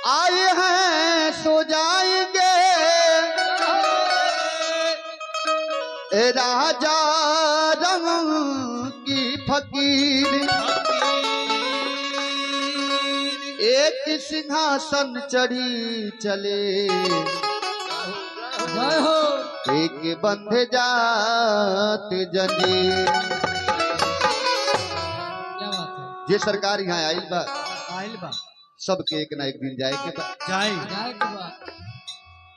आए हैं सो जाएंगे राजा रंग की फकीर, एक सिंहासन चढ़ी चले एक बंध जात जंजीर। जे सरकार यहाँ आइल बा सबके एक ना एक दिन जाए के बा।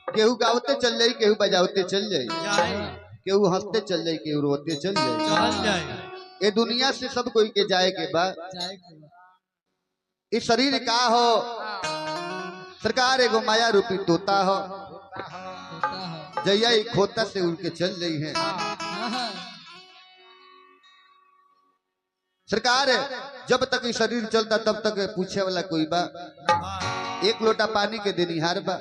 केहू गावते चल जाई, केहू बजावते चल जाई, केहू हंसते चल जाई, केहू रोते चल जाई। ये दुनिया से सब कोई के जाए के बा। इस शरीर का हो सरकार एगो माया रूपी तोता हो, जैया खोता से उड़ के चल रही है। सरकार जब तक ये शरीर चलता तब तक पूछे वाला कोई बा, एक लोटा पानी के देनिहार बा।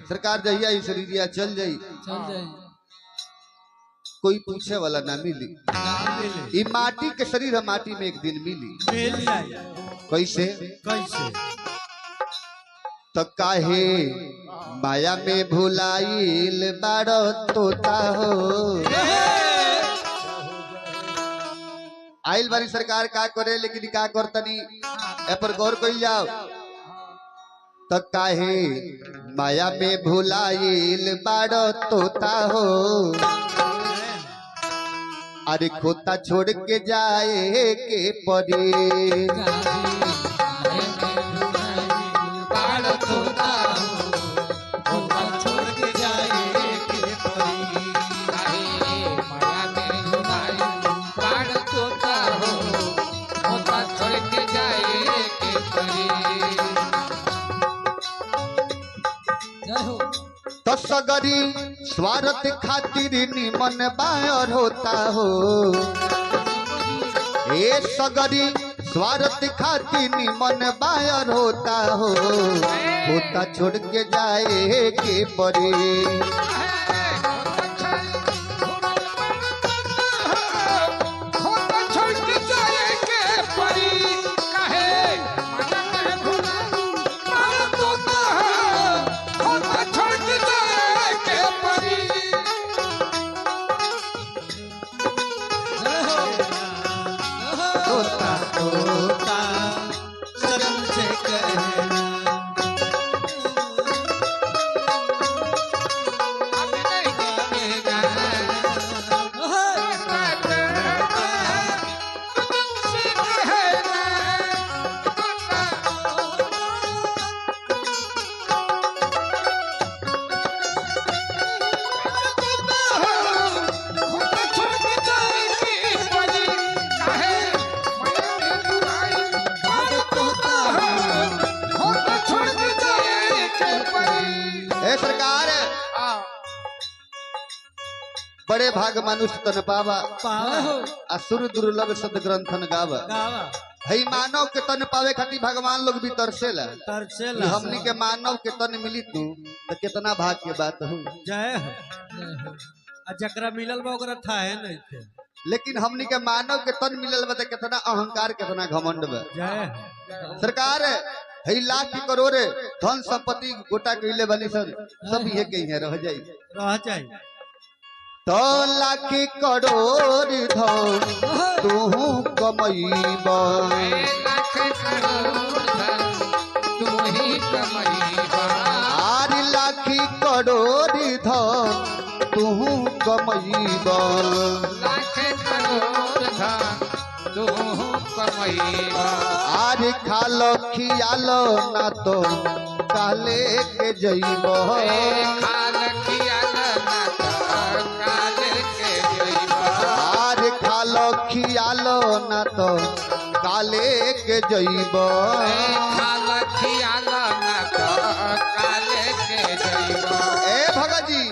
सरकार जहिया ये शरीर चल जाई कोई पूछे वाला ना मिली। ये माटी के शरीर है, माटी में एक दिन मिली। कैसे तो काहे माया में भुलाइल बारो तोता हो। आइल बारी सरकार का करे, लेकिन का करतनी ए पर गौर कइल जाओ। तो काहे माया में भुलाइल बारो तोता हो, अरे खोता छोड़ के जाए के पड़ी। तो सगरी स्वार्थ खातिर निमन बायर होता हो, ए सगरी स्वार्थ खातिर निमन बायर होता हो, होता छोड़ के जाए के पड़े। सरकार बड़े भाग मनुष्य तन पावा, असुर दुर्लभ सद ग्रंथन गावा। हई मानव के तन पावे खातिर भगवान लोग भी तरसेला। हमनी के मानव के तन मिली तू तो कितना भाग के बात हो। जय हो जकरा मिलल बा ओकरा था है नहीं, लेकिन हमनी के मानव के तन मिलल बा तो कितना अहंकार कितना घमंड बा। सरकार हई लाख करोड़ धन संपत्ति गोटा कइले बनी सब ये कहीं है रह जाई। तो लाख करोड़ धन तू कमईबा, आर लाख करोड़ धन तू कमईबा, आज खालो खियालो ना तो काले के जइबो, आज खालो खियालो ना तो काले के जइबो। ए भगत जी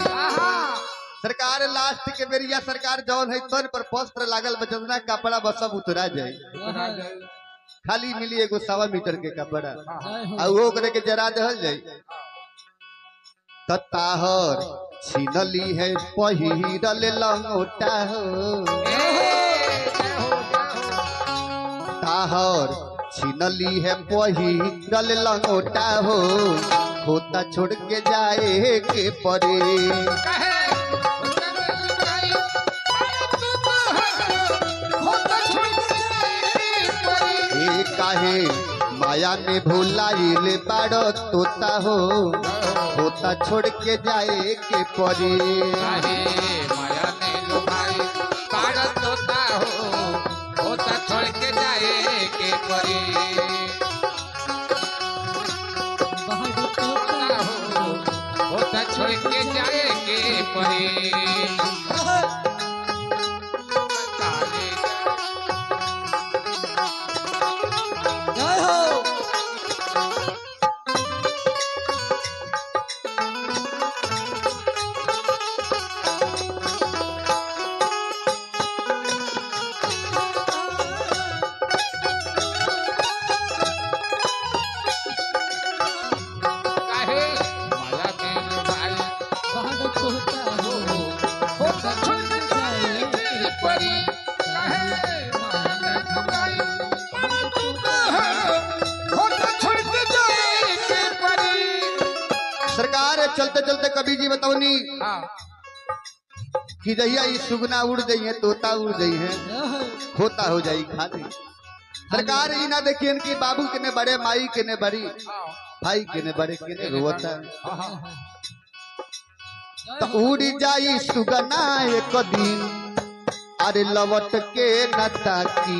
सरकार लास्ट के बेरिया सरकार जौन है तन पर वस्त्र लागल बचना कपड़ा बस सब उतरा जाए, खाली मिली एगो 1.25 मीटर के कपड़ा आ वो करे के जरा दहल जाए। तताहर छीनली है पहिरल लंगोटा हो, ताहर छीनली है पहिरल लंगोटा हो होता छोड़ के जाए के परे ए काहे माया में भुलाइल बाड़ो तोता हो होता छोड़ के जाए के परे माया में लुभाई बाड़ा तोता हो होता छोड़ के जाए के परी होता छोड़ के जाए के परी जय हो सरकार चलते चलते कभी जी बताओनी कि जहिया ये सुगना उड़ गई है तोता उड़ गई है खोता हो जाई खाती सरकार ई ना देखिए कि बाबू के ने बड़े माई के ने बड़ी भाई के ने बड़े के ने रोता तो उड़ जाई सुगना एक दिन अरे लवट के न ताकी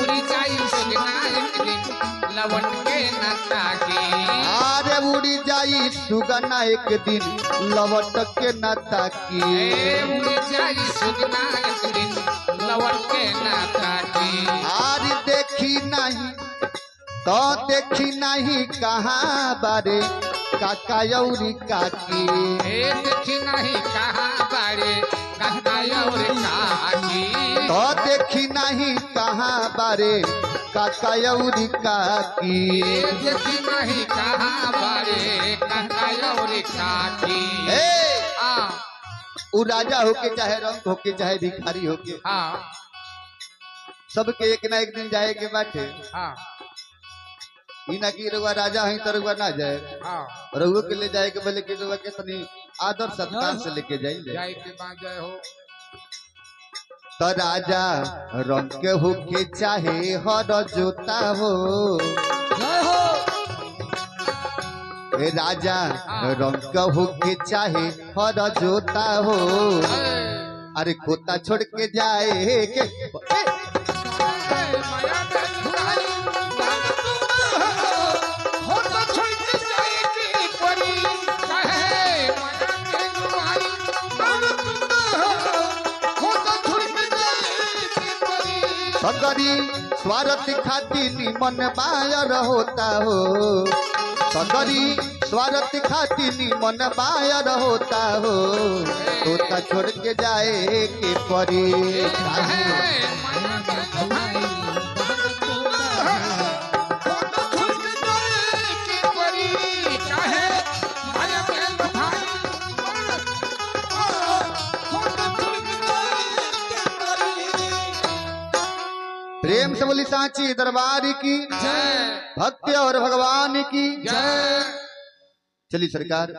उड़ी जाई सुगना एक दिन लवट के न ताकी अरे उड़ी जाई सुगना एक दिन लवट के न ताकी उड़ी जाई सुगना एक दिन लवट के न ताकी अरे देखी नहीं तो देखी नहीं कहाँ बारे काका यौरी काकी देखी नहीं कहाँ बारे काका और काकी तो देखी नहीं कहाँ बारे काका यौरी काकी देखी नहीं कहाँ बारे काका और काकी उ राजा होके चाहे रंग होके चाहे भिखारी होके सबके एक ना एक दिन जाए के बाटे इना की रउआ राजा है तो रउआ ना जाए रउआ के ले जाए के बोले कि रउआ के तनी आदर सत्कार से लेके जाइए जाए के बाद जय हो तो राजा रंग के होके चाहे हर जोता हो जय हो ए राजा रंग के होके चाहे हर जोता हो अरे खोता छोड़ के जाए के सगरी स्वार्थ खाती निमन बायर होता हो सगरी स्वार्थ खाती निमन बायर होता हो तोता छोड़ के जाए के परी प्रेम से बोली सांची दरबार की भक्ति और भगवान की चली सरकार।